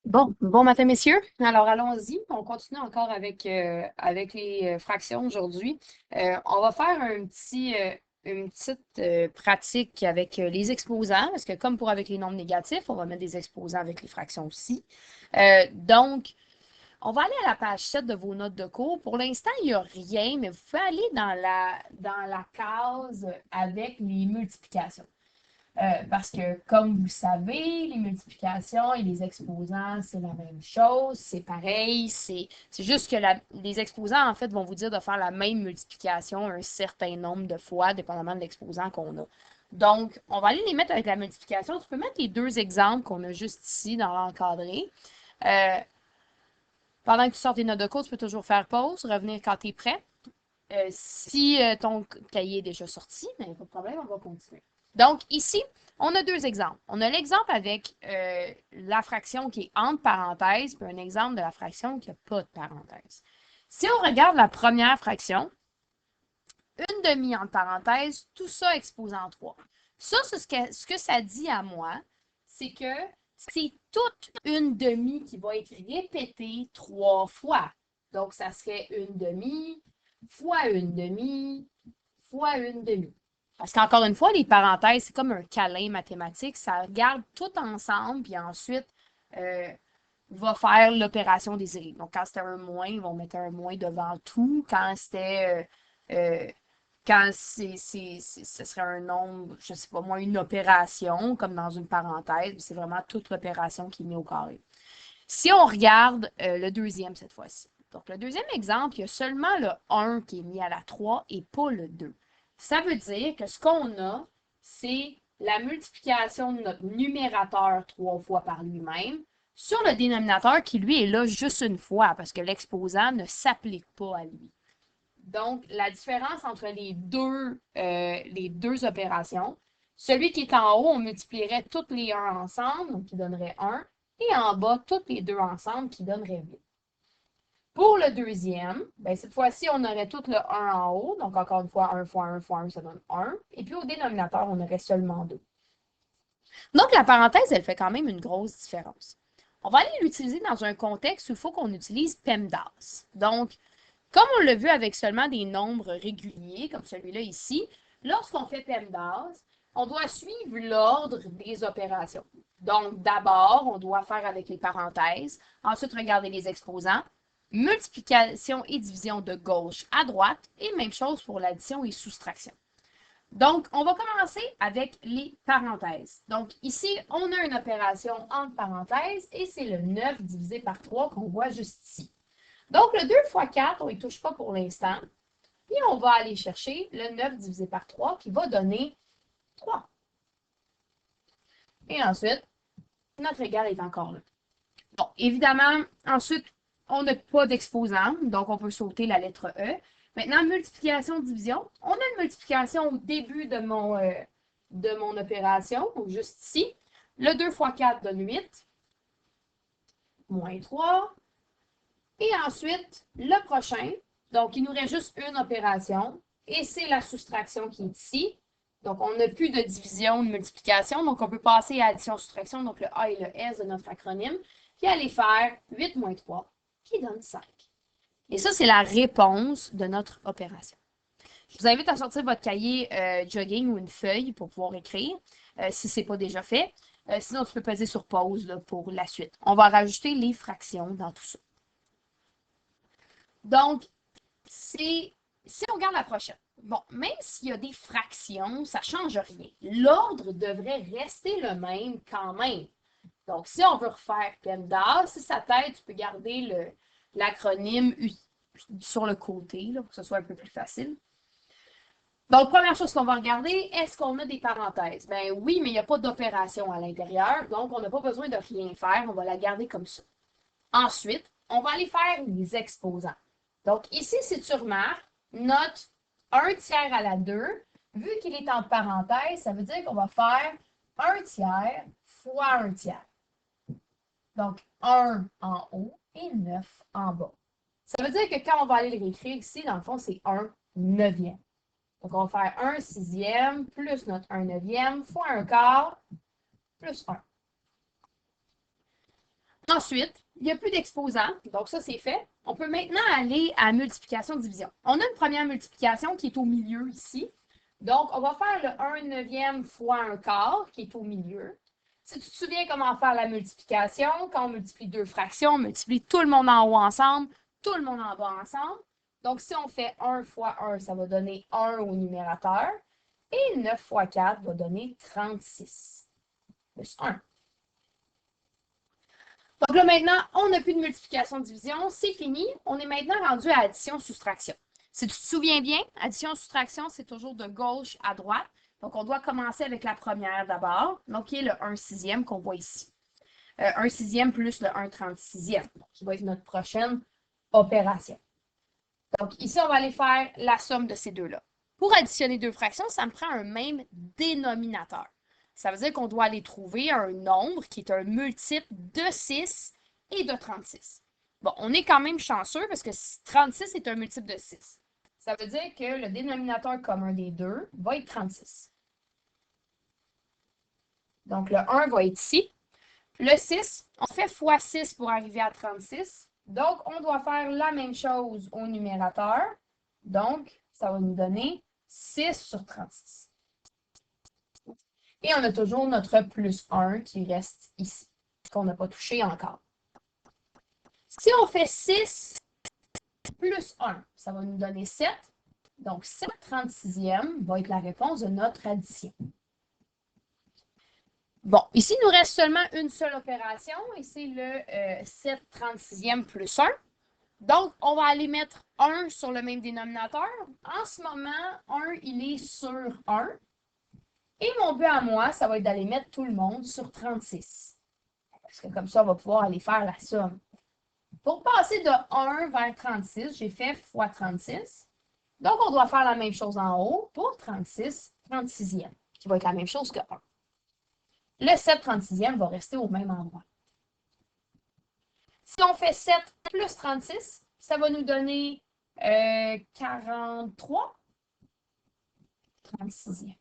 Bon matin, messieurs. Alors, allons-y. On continue encore avec les fractions aujourd'hui. On va faire une petite pratique avec les exposants, parce que comme pour avec les nombres négatifs, on va mettre des exposants avec les fractions aussi. Donc, on va aller à la page 7 de vos notes de cours. Pour l'instant, il n'y a rien, mais vous pouvez aller dans la case avec les multiplications. Parce que, comme vous le savez, les multiplications et les exposants, c'est la même chose, c'est pareil, c'est juste que les exposants, en fait, vont vous dire de faire la même multiplication un certain nombre de fois, dépendamment de l'exposant qu'on a. Donc, on va aller les mettre avec la multiplication. Tu peux mettre les deux exemples qu'on a juste ici dans l'encadré. Euh, Pendant que tu sors tes notes de cours, tu peux toujours faire pause, revenir quand tu es prêt. Si ton cahier est déjà sorti, ben, pas de problème, on va continuer. Donc, ici, on a deux exemples. On a l'exemple avec la fraction qui est entre parenthèses, puis un exemple de la fraction qui n'a pas de parenthèse. Si on regarde la première fraction, une demi entre parenthèses, tout ça exposant 3. Ça, c'est ce que ça dit à moi, c'est que c'est toute une demi qui va être répétée 3 fois. Donc, ça serait une demi fois une demi fois une demi. Parce qu'encore une fois, les parenthèses, c'est comme un câlin mathématique. Ça regarde tout ensemble, puis ensuite va faire l'opération désirée. Donc, quand c'était un moins, ils vont mettre un moins devant tout. Quand ce serait un nombre, je ne sais pas moi, une opération, comme dans une parenthèse, c'est vraiment toute l'opération qui est mise au carré. Si on regarde le deuxième cette fois-ci. Donc, le deuxième exemple, il y a seulement le 1 qui est mis à la 3 et pas le 2. Ça veut dire que ce qu'on a, c'est la multiplication de notre numérateur 3 fois par lui-même sur le dénominateur qui, lui, est là juste une fois parce que l'exposant ne s'applique pas à lui. Donc, la différence entre les deux opérations, celui qui est en haut, on multiplierait toutes les 1 ensemble, donc qui donnerait 1, et en bas, toutes les deux ensemble, qui donnerait 8. Pour le deuxième, ben, cette fois-ci, on aurait tout le 1 en haut, donc encore une fois, 1 fois 1 fois 1, ça donne 1. Et puis au dénominateur, on aurait seulement 2. Donc, la parenthèse, elle fait quand même une grosse différence. On va aller l'utiliser dans un contexte où il faut qu'on utilise PEMDAS. Donc, comme on l'a vu avec seulement des nombres réguliers, comme celui-là ici, lorsqu'on fait PEMDAS, on doit suivre l'ordre des opérations. Donc, d'abord, on doit faire avec les parenthèses, ensuite regarder les exposants, multiplication et division de gauche à droite, et même chose pour l'addition et soustraction. Donc, on va commencer avec les parenthèses. Donc, ici, on a une opération entre parenthèses et c'est le 9 divisé par 3 qu'on voit juste ici. Donc, le 2 fois 4, on n'y touche pas pour l'instant. Et on va aller chercher le 9 divisé par 3 qui va donner 3. Et ensuite, notre égal est encore là. Bon, évidemment, ensuite, on n'a pas d'exposant, donc on peut sauter la lettre E. Maintenant, multiplication-division. On a une multiplication au début de mon opération, donc juste ici. Le 2 fois 4 donne 8, moins 3. Et ensuite, le prochain, donc il nous reste juste une opération, et c'est la soustraction qui est ici. Donc, on n'a plus de division, de multiplication, donc on peut passer à addition-soustraction, donc le A et le S de notre acronyme, puis aller faire 8 moins 3, qui donne 5. Et ça, c'est la réponse de notre opération. Je vous invite à sortir votre cahier jogging ou une feuille pour pouvoir écrire, si ce n'est pas déjà fait. Sinon, tu peux peser sur pause là, pour la suite. On va rajouter les fractions dans tout ça. Donc, si on regarde la prochaine, bon, même s'il y a des fractions, ça ne change rien. L'ordre devrait rester le même quand même. Donc, si on veut refaire PEMDAS, si ça t'aide, tu peux garder l'acronyme sur le côté là, pour que ce soit un peu plus facile. Donc, première chose qu'on va regarder, est-ce qu'on a des parenthèses? Ben oui, mais il n'y a pas d'opération à l'intérieur, donc on n'a pas besoin de rien faire, on va la garder comme ça. Ensuite, on va aller faire les exposants. Donc, ici, si tu remarques, note 1 tiers à la 2, vu qu'il est en parenthèse, ça veut dire qu'on va faire 1 tiers fois 1 tiers. Donc, 1 en haut et 9 en bas. Ça veut dire que quand on va aller le réécrire ici, dans le fond, c'est 1 neuvième. Donc, on va faire 1 sixième plus notre 1 neuvième fois 1 quart plus 1. Ensuite, il n'y a plus d'exposants, donc ça c'est fait. On peut maintenant aller à multiplication-division. On a une première multiplication qui est au milieu ici. Donc, on va faire le 1 neuvième fois 1 quart qui est au milieu. Si tu te souviens comment faire la multiplication, quand on multiplie deux fractions, on multiplie tout le monde en haut ensemble, tout le monde en bas ensemble. Donc, si on fait 1 fois 1, ça va donner 1 au numérateur. Et 9 fois 4 va donner 36. Plus 1. Donc là, maintenant, on n'a plus de multiplication-division. C'est fini. On est maintenant rendu à addition-soustraction. Si tu te souviens bien, addition-soustraction, c'est toujours de gauche à droite. Donc, on doit commencer avec la première d'abord, donc qui est le 1 sixième qu'on voit ici. 1 sixième plus le 1 36e, qui va être notre prochaine opération. Donc, ici, on va aller faire la somme de ces deux-là. Pour additionner deux fractions, ça me prend un même dénominateur. Ça veut dire qu'on doit aller trouver un nombre qui est un multiple de 6 et de 36. Bon, on est quand même chanceux parce que 36 est un multiple de 6. Ça veut dire que le dénominateur commun des deux va être 36. Donc, le 1 va être ici. Le 6, on fait fois 6 pour arriver à 36. Donc, on doit faire la même chose au numérateur. Donc, ça va nous donner 6 sur 36. Et on a toujours notre plus 1 qui reste ici, qu'on n'a pas touché encore. Si on fait 6 plus 1, ça va nous donner 7. Donc, 7 36e va être la réponse de notre addition. Bon, ici, il nous reste seulement une seule opération et c'est le 7 36e plus 1. Donc, on va aller mettre 1 sur le même dénominateur. En ce moment, 1, il est sur 1. Et mon but à moi, ça va être d'aller mettre tout le monde sur 36. Parce que comme ça, on va pouvoir aller faire la somme. Pour passer de 1 vers 36, j'ai fait fois 36. Donc, on doit faire la même chose en haut pour 36, 36e, qui va être la même chose que 1. Le 7 36e va rester au même endroit. Si on fait 7 plus 36, ça va nous donner 43, 36e.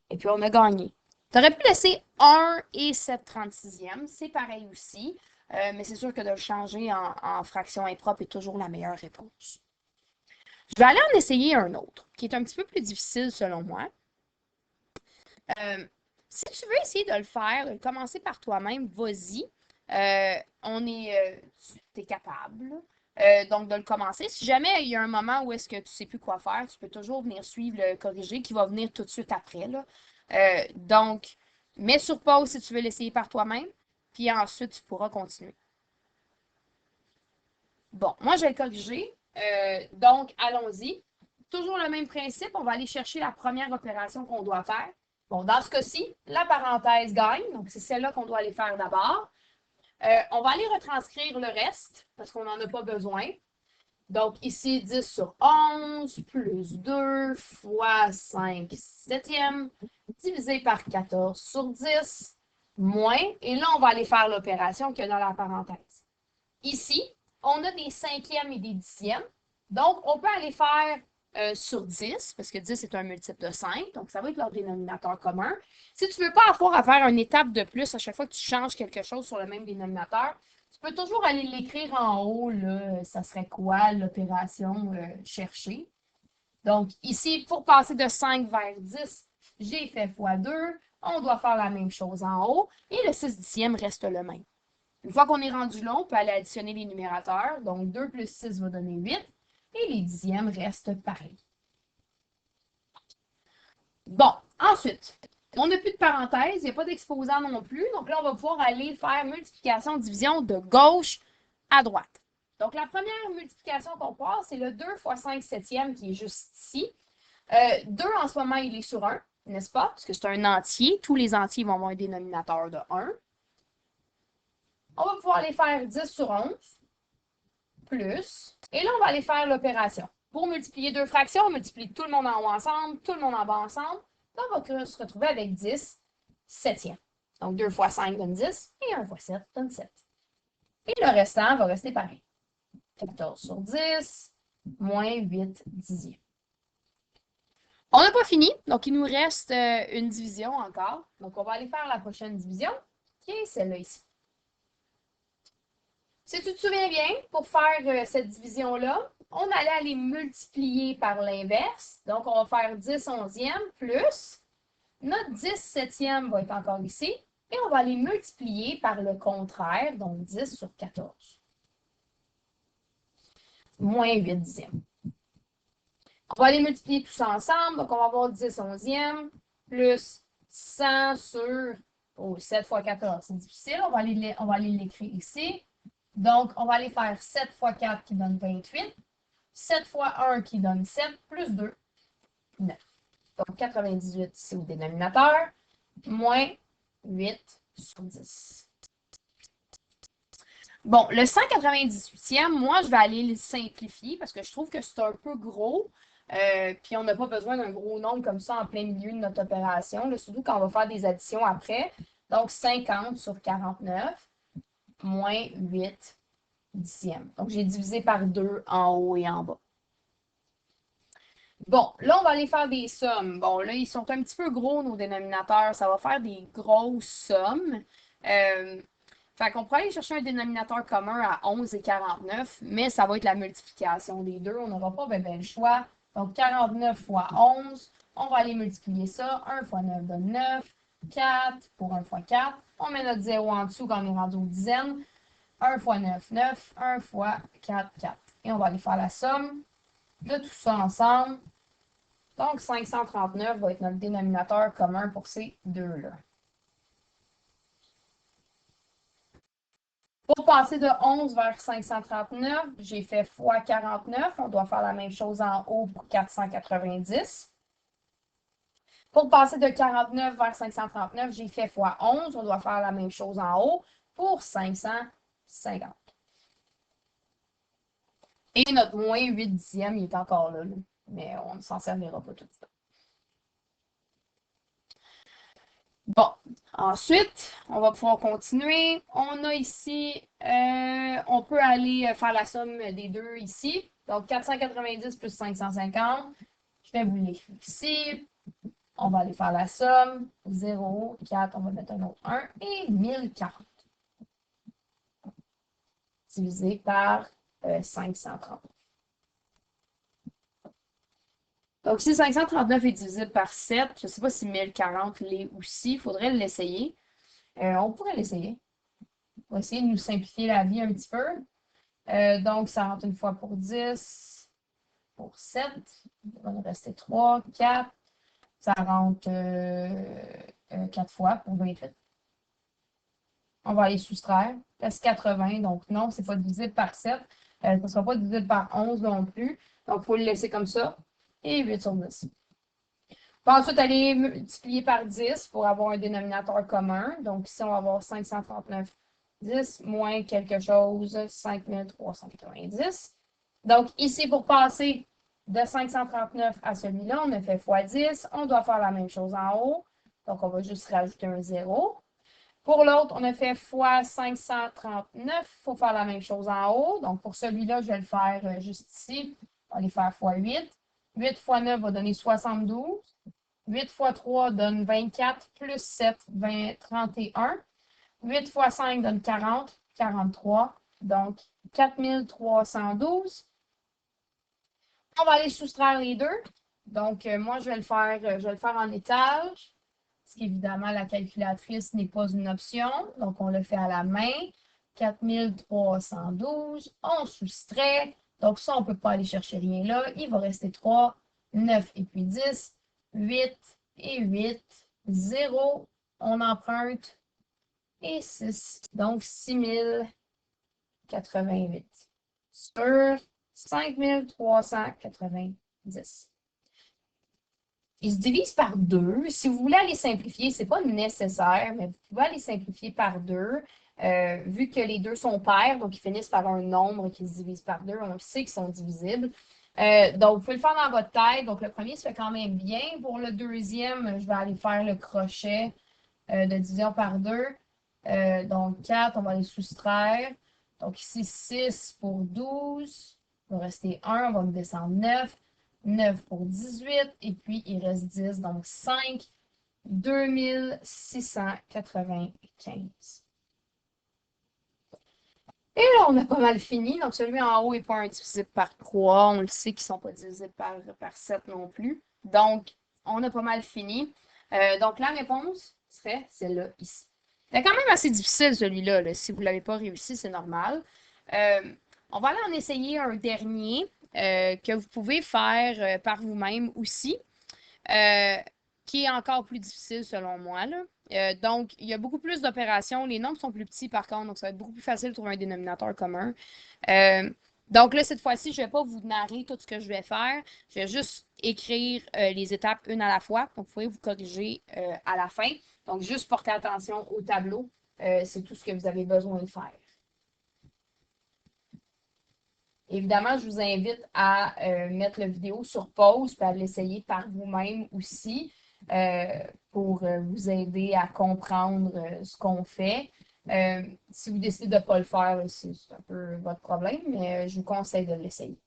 Et puis, on a gagné. Tu aurais pu laisser 1 et 7 36e. C'est pareil aussi. Mais c'est sûr que de le changer en fraction impropre est toujours la meilleure réponse. Je vais aller en essayer un autre, qui est un petit peu plus difficile selon moi. Si tu veux essayer de le faire, de le commencer par toi-même, vas-y. Tu es capable. Donc, de le commencer. Si jamais il y a un moment où est-ce que tu ne sais plus quoi faire, tu peux toujours venir suivre le corrigé qui va venir tout de suite après. Là. Donc, mets sur pause si tu veux l'essayer par toi-même, puis ensuite, tu pourras continuer. Bon, moi, je vais le corriger. Donc, allons-y. Toujours le même principe, on va aller chercher la première opération qu'on doit faire. Bon, dans ce cas-ci, la parenthèse gagne, donc c'est celle-là qu'on doit aller faire d'abord. On va aller retranscrire le reste, parce qu'on n'en a pas besoin. Donc, ici, 10 sur 11, plus 2 fois 5 septième, divisé par 14 sur 10, moins, et là, on va aller faire l'opération qu'il y a dans la parenthèse. Ici, on a des cinquièmes et des dixièmes. Donc, on peut aller faire sur 10, parce que 10 est un multiple de 5, donc ça va être leur dénominateur commun. Si tu ne veux pas avoir à faire une étape de plus à chaque fois que tu changes quelque chose sur le même dénominateur, tu peux toujours aller l'écrire en haut, là, ça serait quoi l'opération chercher. Donc, ici, pour passer de 5 vers 10, j'ai fait fois 2. On doit faire la même chose en haut, et le 6 dixième reste le même. Une fois qu'on est rendu là, on peut aller additionner les numérateurs. Donc, 2 plus 6 va donner 8. Et les dixièmes restent pareils. Bon, ensuite, on n'a plus de parenthèse, il n'y a pas d'exposant non plus. Donc là, on va pouvoir aller faire multiplication-division de gauche à droite. Donc, la première multiplication qu'on passe, c'est le 2 fois 5 septième qui est juste ici. 2, en ce moment, il est sur 1, n'est-ce pas? Parce que c'est un entier. Tous les entiers vont avoir un dénominateur de 1. On va pouvoir aller faire 10 sur 11, plus. Et là, on va aller faire l'opération. Pour multiplier deux fractions, on multiplie tout le monde en haut ensemble, tout le monde en bas ensemble. Donc, on va se retrouver avec 10 septièmes. Donc, 2 fois 5 donne 10 et 1 fois 7 donne 7. Et le restant va rester pareil. 14 sur 10, moins 8 dixièmes. On n'a pas fini, donc il nous reste une division encore. Donc, on va aller faire la prochaine division, qui est celle-là ici. Si tu te souviens bien, pour faire cette division-là, on allait aller multiplier par l'inverse. Donc, on va faire 10 onzièmes plus notre 10 septième va être encore ici. Et on va aller multiplier par le contraire, donc 10 sur 14. Moins 8 dixièmes. On va aller multiplier tout ça ensemble. Donc, on va avoir 10 onzièmes plus 100 sur 7 fois 14. C'est difficile. On va aller l'écrire ici. Donc, on va aller faire 7 fois 4 qui donne 28. 7 fois 1 qui donne 7, plus 2, 9. Donc, 98 ici au dénominateur, moins 8 sur 10. Bon, le 198e, moi, je vais aller le simplifier parce que je trouve que c'est un peu gros. Puis on n'a pas besoin d'un gros nombre comme ça en plein milieu de notre opération, là, surtout quand on va faire des additions après. Donc, 50 sur 49, moins 8 dixièmes. Donc, j'ai divisé par 2 en haut et en bas. Bon, là, on va aller faire des sommes. Bon, là, ils sont un petit peu gros, nos dénominateurs. Ça va faire des grosses sommes. Fait qu'on pourrait aller chercher un dénominateur commun à 11 et 49, mais ça va être la multiplication des deux. On n'aura pas ben le choix. Donc, 49 fois 11, on va aller multiplier ça. 1 fois 9 donne 9. 4 pour 1 fois 4. On met notre 0 en dessous quand on est rendu aux dizaines. 1 fois 9, 9. 1 fois 4, 4. Et on va aller faire la somme de tout ça ensemble. Donc, 539 va être notre dénominateur commun pour ces deux-là. Pour passer de 11 vers 539, j'ai fait fois 49. On doit faire la même chose en haut pour 490. Pour passer de 49 vers 539, j'ai fait fois 11. On doit faire la même chose en haut pour 550. Et notre moins 8 dixième, il est encore là, mais on ne s'en servira pas tout de suite. Bon, ensuite, on va pouvoir continuer. On a ici, on peut aller faire la somme des deux ici. Donc, 490 plus 550. Je vais vous l'écrire ici. On va aller faire la somme. 0, 4, on va mettre un autre 1 et 1040. Divisé par 530. Donc, si 539 est divisible par 7, je ne sais pas si 1040 l'est aussi, il faudrait l'essayer. On pourrait l'essayer. On va essayer de nous simplifier la vie un petit peu. Donc, ça rentre une fois pour 10, pour 7. Il va nous rester 3, 4. Ça rentre 4 fois pour 28. On va aller soustraire. Reste 80. Donc, non, ce n'est pas divisible par 7. Ça ne sera pas divisible par 11 non plus. Donc, il faut le laisser comme ça. Et 8 sur 10. On va ensuite aller multiplier par 10 pour avoir un dénominateur commun. Donc, ici, on va avoir 539 10 moins quelque chose, 5390. Donc, ici, pour passer de 539 à celui-là, on a fait x 10. On doit faire la même chose en haut. Donc, on va juste rajouter un 0. Pour l'autre, on a fait x 539. Il faut faire la même chose en haut. Donc, pour celui-là, je vais le faire juste ici. On va aller faire x 8. 8 x 9 va donner 72. 8 fois 3 donne 24, plus 7, 20, 31. 8 fois 5 donne 40, 43. Donc, 4312. On va aller soustraire les deux. Donc, moi, je vais le faire en étage. Parce qu'évidemment, la calculatrice n'est pas une option. Donc, on le fait à la main. 4312. On soustrait. Donc, ça, on ne peut pas aller chercher rien là. Il va rester 3, 9 et puis 10, 8 et 8, 0. On emprunte et 6. Donc, 6088 sur 5390. Il se divise par 2. Si vous voulez aller simplifier, ce n'est pas nécessaire, mais vous pouvez aller simplifier par 2. Vu que les deux sont pairs, donc ils finissent par un nombre qui se divise par 2, on sait qu'ils sont divisibles. Donc, vous pouvez le faire dans votre tête. Donc, le premier se fait quand même bien. Pour le deuxième, je vais aller faire le crochet de division par 2. Donc, 4, on va les soustraire. Donc, ici, 6 pour 12. Il va rester 1, on va me descendre 9. 9 pour 18. Et puis, il reste 10. Donc, 5, 2695. Et là, on a pas mal fini. Donc, celui en haut n'est pas indivisible par 3. On le sait qu'ils ne sont pas divisibles par 7 non plus. Donc, on a pas mal fini. Donc, la réponse serait celle-là, ici. C'est quand même assez difficile, celui-là. Là. Si vous ne l'avez pas réussi, c'est normal. Euh, on va aller en essayer un dernier que vous pouvez faire par vous-même aussi, euh, qui est encore plus difficile selon moi, là. Donc, il y a beaucoup plus d'opérations. Les nombres sont plus petits, par contre, donc ça va être beaucoup plus facile de trouver un dénominateur commun. Euh, donc là, cette fois-ci, je ne vais pas vous narrer tout ce que je vais faire. Je vais juste écrire les étapes une à la fois. Donc, vous pouvez vous corriger à la fin. Donc, juste porter attention au tableau. C'est tout ce que vous avez besoin de faire. Évidemment, je vous invite à mettre la vidéo sur pause et à l'essayer par vous-même aussi euh, pour vous aider à comprendre ce qu'on fait. Si vous décidez de ne pas le faire, c'est un peu votre problème, mais je vous conseille de l'essayer.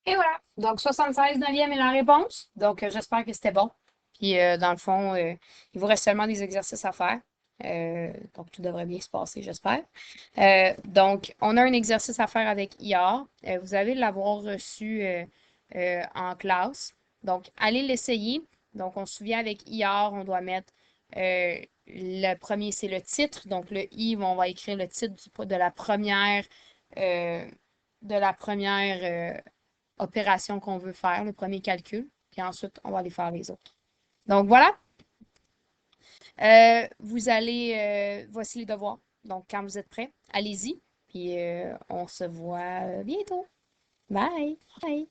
Et voilà. Donc, 76 neuvième est la réponse. Donc, j'espère que c'était bon. Puis, dans le fond, il vous reste seulement des exercices à faire. Donc, tout devrait bien se passer, j'espère. Donc, on a un exercice à faire avec IA. Vous allez l'avoir reçu en classe. Donc, allez l'essayer. Donc, on se souvient avec IA, on doit mettre le premier, c'est le titre. Donc, le I, on va écrire le titre euh, de la première opération qu'on veut faire, le premier calcul, puis ensuite, on va aller faire les autres. Donc voilà, voici les devoirs. Donc, quand vous êtes prêts, allez-y, puis on se voit bientôt. Bye! Bye!